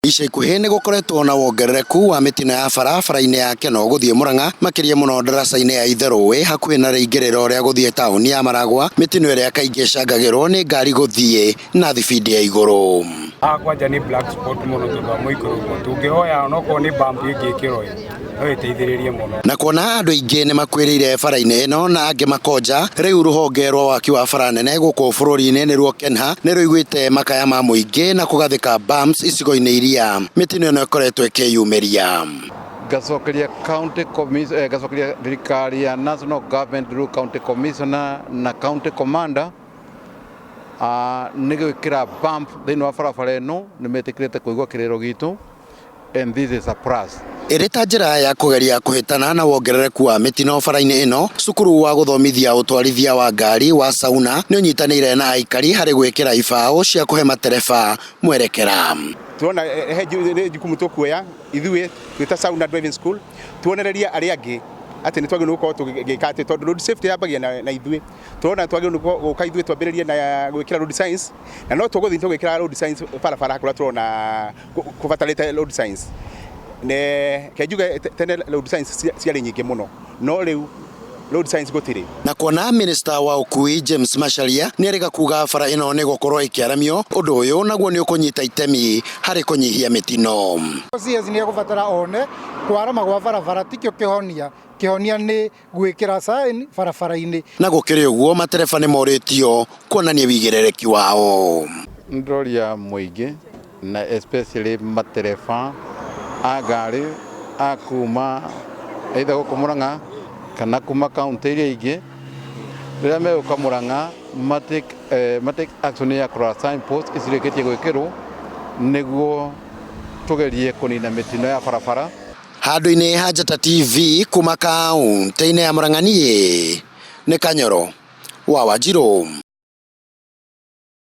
Ica ikuhĩ nĩ gũkoretwo na wongerereku wa mĩtino ya barabara-inĩ ya Keno gũthiĩ Murang'a, makĩria mũno ndaraca-inĩ ya Itherũĩ hakuhĩ na rĩingĩrĩro rĩa gũthiĩ taũni ya Maragwa, mĩtino ĩrĩa kaingĩ ĩcangagĩrwo nĩ ngari gũthiĩ na thibindi ya igũrũ. Kwanja nĩ black spot mũno tondũ wa mũikũrũko, tũngĩhoya onokorwo nĩ bump ĩngĩkĩrwo no ĩteithĩrĩrie mũno. Na kuona andũ aingĩ nĩ makwĩrĩire bara-inĩ ĩno na angĩ makonja, rĩu rũhonge rwa waki wa bara nene gũkũ bũrũri-inĩ nĩruo KENHA nĩ rũiguĩte makaya ma mũingĩ na kũgathĩka bumps icigo-inĩ iria mĩtino ĩno ĩkoretwo ĩkĩyumĩria. Gacokeria thirikari ya National Government through County Commissioner na County Commander nĩ gwĩkĩra bump thĩinĩ wa barabara ĩno, nĩ metĩkĩrĩte kũigua kĩrĩro gitũ, and this is a plus. Ĩrĩ ta njĩra ya kũgeria kũhĩtana na wongerereku wa mĩtino bara-inĩ ĩno, cukuru wa gũthomithia ũtwarithia wa ngari wa Sauna nĩ ũnyitanĩire na aikari harĩ gwĩkĩra ibaũ cia kũhe matereba mwerekera. Tuona he jukumu tũkuoya ithuĩ twĩta Sauna Driving School tuonereria arĩa angĩ atĩ nĩ twagĩrĩirwo gũkorwo tũgĩka atĩ tondũ road safety yambagia na ithuĩ. Turona twagĩrĩirwo gũka ithuĩ twambĩrĩrie na gwĩkĩra road signs, na no tũgũthiĩ tũgĩkĩra road signs barabara kũrĩa turona kũbatarĩte road signs. Kenjuge tene road signs ciarĩ nyingĩ mũno, no rĩu road signs gũtirĩ. Na kuona Minister wa ũkui James Macharia nĩ arĩga kuga bara ĩno nĩ gũkorwo ĩkĩaramio, ũndũ ũyũ naguo nĩ ũkũnyita itemi harĩ kũnyihia mĩtino. CS nĩ egũbatara one kwarama gwa barabara tikĩo kĩhonia nĩ gwĩkĩra sign barabara-inĩ. Na gũkĩrĩ ũguo matereba nĩ morĩtio kuonania wĩigĩrĩrĩki wao. Ndoria mũingĩ na especially matereba a ngari a kuma either gũkũ Murang'a kana kuma kaunti iria ingĩ, rĩrĩa megũka Murang'a matake action ya kũrora signpost icirĩkĩtie gwĩkĩrwo nĩguo tũgerie kũnina mĩtino ya barabara. Handũ-inĩ ha Njata TV kuma kaunti-inĩ ya Murang'a, niĩ nĩ Kanyoro wa Wanjirũ.